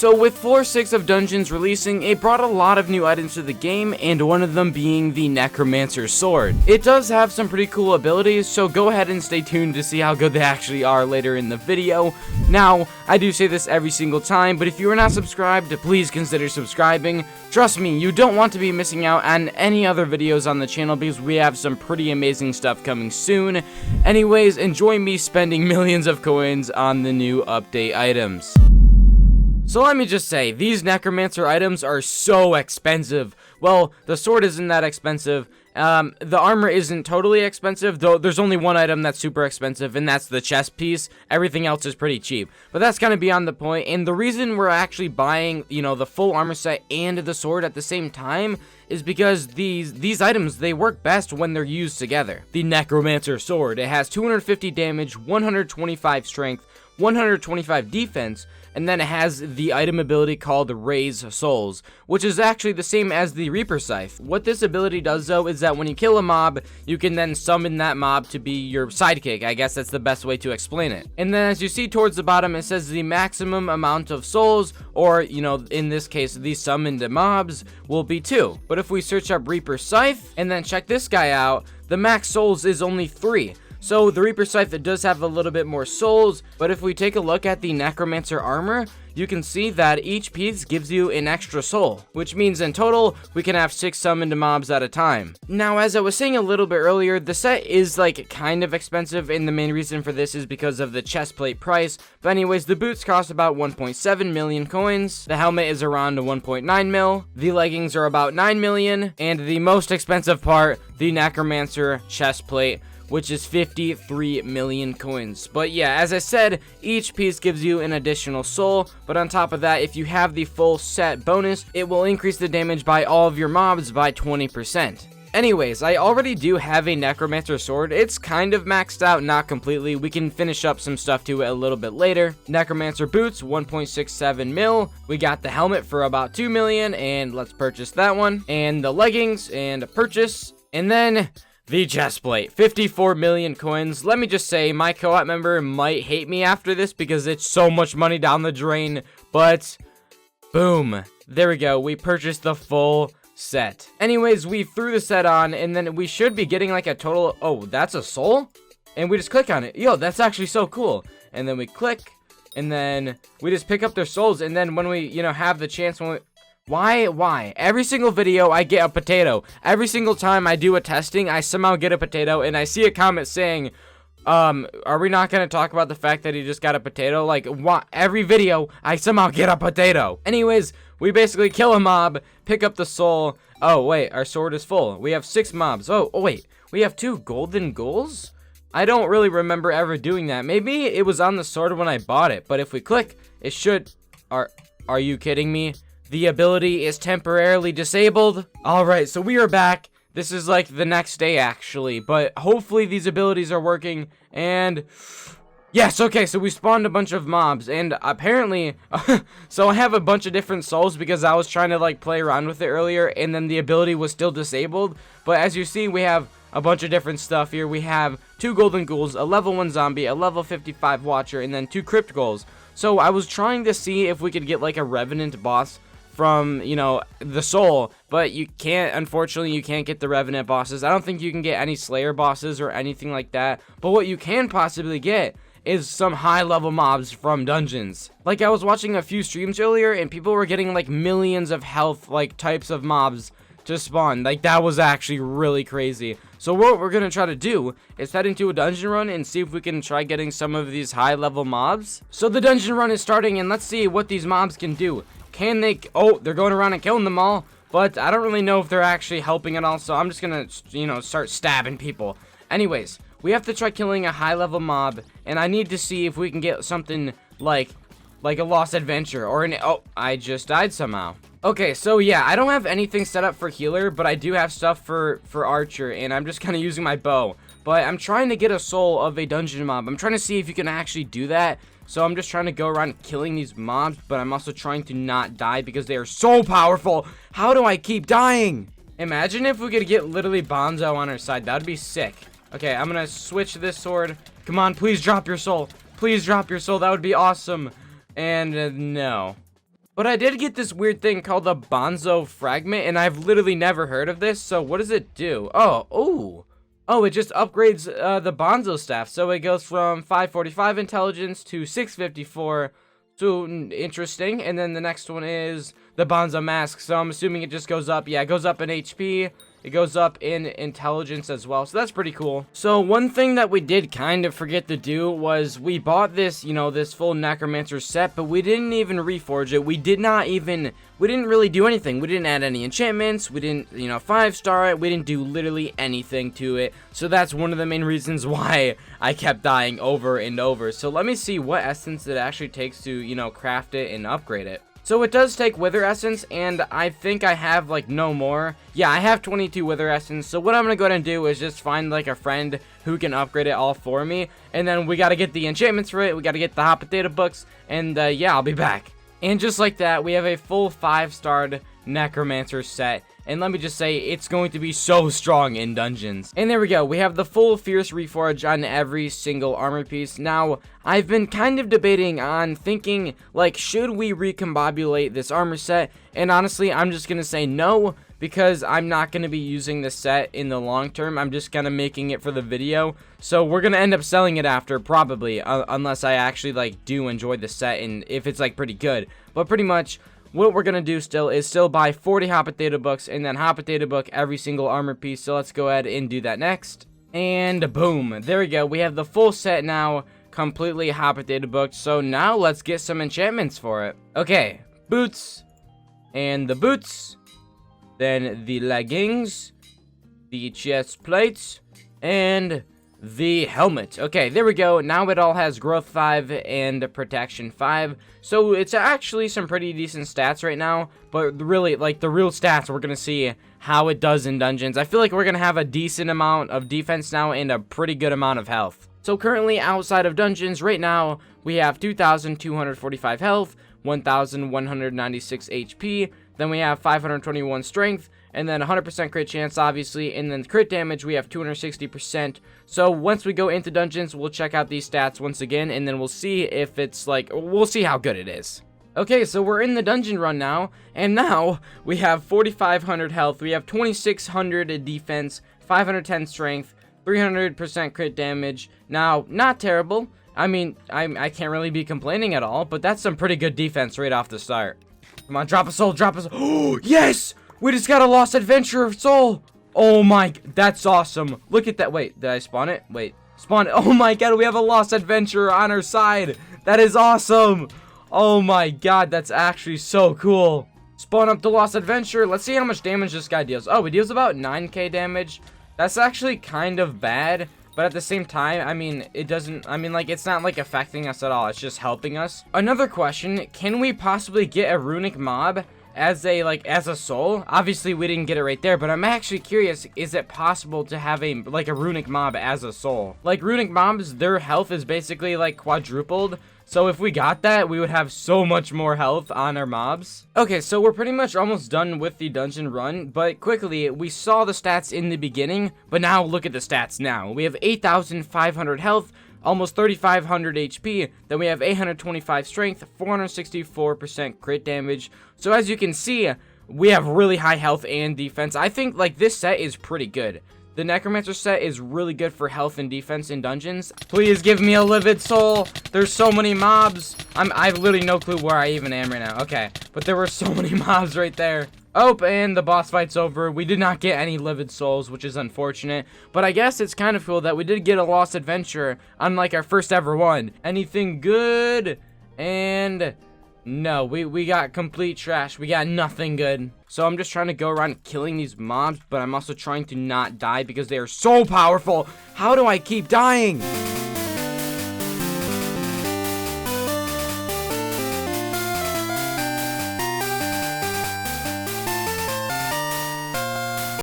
So with floor 6 of Dungeons releasing, it brought a lot of new items to the game, and one of them being the Necromancer Sword. It does have some pretty cool abilities, so go ahead and stay tuned to see how good they actually are later in the video. Now, I do say this every single time, but if you are not subscribed, please consider subscribing. Trust me, you don't want to be missing out on any other videos on the channel because we have some pretty amazing stuff coming soon. Anyways, enjoy me spending millions of coins on the new update items. So let me just say, these Necromancer items are so expensive. Well, the sword isn't that expensive. The armor isn't totally expensive, though there's only one item that's super expensive, and that's the chest piece. Everything else is pretty cheap. But that's kind of beyond the point, and the reason we're actually buying, the full armor set and the sword at the same time is because these items, they work best when they're used together. The Necromancer Sword, it has 250 damage, 125 strength, 125 defense, and then it has the item ability called Raise Souls, which is actually the same as the Reaper Scythe. What this ability does though is that when you kill a mob, you can then summon that mob to be your sidekick. I guess that's the best way to explain it. And then as you see towards the bottom, it says the maximum amount of souls, or in this case, the summoned mobs will be 2. But if we search up Reaper Scythe and then check this guy out, the max souls is only 3. So the Reaper Scythe, it does have a little bit more souls, but if we take a look at the Necromancer armor, you can see that each piece gives you an extra soul, which means in total, we can have 6 summoned mobs at a time. Now, as I was saying a little bit earlier, the set is kind of expensive, and the main reason for this is because of the chestplate price. But anyways, the boots cost about 1.7 million coins, the helmet is around 1.9 mil, the leggings are about 9 million, and the most expensive part, the Necromancer chestplate, which is 53 million coins. But yeah, as I said, each piece gives you an additional soul, but on top of that, if you have the full set bonus, it will increase the damage by all of your mobs by 20%. Anyways, I already do have a Necromancer sword. It's kind of maxed out, not completely. We can finish up some stuff to it a little bit later. Necromancer Boots, 1.67 mil. We got the helmet for about 2 million, and let's purchase that one. And the leggings, and a purchase. And then the chestplate, 54 million coins. Let me just say, my co-op member might hate me after this because it's so much money down the drain, but boom, there we go. We purchased the full set. Anyways, we threw the set on, and then we should be getting a total, oh, that's a soul? And we just click on it. Yo, that's actually so cool. And then we click, and then we just pick up their souls, and then when we, have the chance, when we, Why? Every single video, I get a potato. Every single time I do a testing, I somehow get a potato, and I see a comment saying, are we not going to talk about the fact that he just got a potato? Every video, I somehow get a potato. Anyways, we basically kill a mob, pick up the soul. Oh, wait, our sword is full. We have 6 mobs. Oh, wait, we have 2 golden ghouls? I don't really remember ever doing that. Maybe it was on the sword when I bought it, but if we click, it should... Are you kidding me? The ability is temporarily disabled. Alright, so we are back. This is the next day actually, but hopefully these abilities are working, and yes, okay, so we spawned a bunch of mobs, and apparently, so I have a bunch of different souls because I was trying to play around with it earlier, and then the ability was still disabled, but as you see, we have a bunch of different stuff here. We have 2 golden ghouls, a level 1 zombie, a level 55 watcher, and then 2 crypt ghouls. So I was trying to see if we could get a revenant boss from, the soul, but you can't, unfortunately, you can't get the revenant bosses. I don't think you can get any slayer bosses or anything like that, but what you can possibly get is some high level mobs from dungeons. I was watching a few streams earlier, and people were getting millions of health types of mobs to spawn. That was actually really crazy. So what we're gonna try to do is head into a dungeon run and see if we can try getting some of these high level mobs. So the dungeon run is starting, and let's see what these mobs can do. Can they... Oh, they're going around and killing them all, but I don't really know if they're actually helping at all, so I'm just gonna, start stabbing people. Anyways, we have to try killing a high-level mob, and I need to see if we can get something like a lost adventure, or an... Oh, I just died somehow. Okay, so yeah, I don't have anything set up for healer, but I do have stuff for archer, and I'm just kind of using my bow. But I'm trying to get a soul of a dungeon mob. I'm trying to see if you can actually do that. So I'm just trying to go around killing these mobs, but I'm also trying to not die because they are so powerful. How do I keep dying? Imagine if we could get literally Bonzo on our side. That would be sick. Okay, I'm gonna switch this sword. Come on, please drop your soul. Please drop your soul. That would be awesome. And no. But I did get this weird thing called the Bonzo Fragment, and I've literally never heard of this. So what does it do? Oh, it just upgrades the Bonzo staff. So it goes from 545 intelligence to 654. So interesting. And then the next one is the Bonzo Mask. So I'm assuming it just goes up. Yeah, it goes up in HP. It goes up in intelligence as well, so that's pretty cool. So one thing that we did kind of forget to do was we bought this, you know, this full Necromancer set, but we didn't even reforge it. We didn't really do anything. We didn't add any enchantments. We didn't, you know, 5-star it. We didn't do literally anything to it. So that's one of the main reasons why I kept dying over and over. So let me see what essence it actually takes to, you know, craft it and upgrade it. So it does take Wither Essence, and I think I have, like, no more. Yeah, I have 22 Wither Essence, so what I'm going to go ahead and do is just find, like, a friend who can upgrade it all for me, and then we got to get the enchantments for it, we got to get the hot potato books, and, yeah, I'll be back. And just like that, we have a full 5-starred Necromancer set. And let me just say, it's going to be so strong in dungeons. And there we go. We have the full Fierce Reforge on every single armor piece. Now, I've been kind of debating on thinking, like, should we recombobulate this armor set? And honestly, I'm just going to say no, because I'm not going to be using this set in the long term. I'm just kind of making it for the video. So we're going to end up selling it after, probably, unless I actually, like, do enjoy the set and if it's, like, pretty good. But pretty much, what we're going to do still is buy 40 hot potato books and then hot potato book every single armor piece. So let's go ahead and do that next. And boom, there we go. We have the full set now, completely hot potato booked. So now let's get some enchantments for it. Okay, boots and the boots, then the leggings, the chest plates, and the helmet. Okay, there we go. Now it all has growth 5 and protection 5. So it's actually some pretty decent stats right now. But really, like, the real stats, we're going to see how it does in dungeons. I feel like we're going to have a decent amount of defense now and a pretty good amount of health. So currently outside of dungeons, right now, we have 2,245 health, 1,196 HP. Then we have 521 strength. And then 100% crit chance, obviously, and then crit damage, we have 260%. So once we go into dungeons, we'll check out these stats once again, and then we'll see if it's, like, we'll see how good it is. Okay, so we're in the dungeon run now, and now we have 4,500 health, we have 2,600 defense, 510 strength, 300% crit damage. Now, not terrible. I mean, I can't really be complaining at all, but that's some pretty good defense right off the start. Come on, drop a soul, drop a soul. Oh, yes! We just got a Lost Adventurer soul. Oh my, that's awesome. Look at that. Wait, did I spawn it? Wait, spawn it. Oh my god, we have a Lost Adventurer on our side. That is awesome. Oh my god, that's actually so cool. Spawn up the Lost Adventurer. Let's see how much damage this guy deals. Oh, he deals about 9k damage. That's actually kind of bad. But at the same time, I mean, it doesn't, I mean, like, it's not, like, affecting us at all. It's just helping us. Another question, can we possibly get a runic mob as a soul? Obviously we didn't get it right there, but I'm actually curious, is it possible to have a runic mob as a soul? Like, runic mobs, their health is basically like quadrupled, so if we got that, we would have so much more health on our mobs. Okay, so we're pretty much almost done with the dungeon run, but quickly, we saw the stats in the beginning, but now look at the stats now. We have 8,500 health, almost 3,500 HP, then we have 825 strength, 464% crit damage. So as you can see, we have really high health and defense. I think, like, this set is pretty good. The Necromancer set is really good for health and defense in dungeons. Please give me a livid soul. There's so many mobs. I have literally no clue where I even am right now. Okay, but there were so many mobs right there. Oh, and the boss fight's over. We did not get any livid souls, which is unfortunate. But I guess it's kind of cool that we did get a Lost Adventure on, like, our first ever one. Anything good? And no, we got complete trash. We got nothing good. So I'm just trying to go around killing these mobs, but I'm also trying to not die because they are so powerful. How do I keep dying?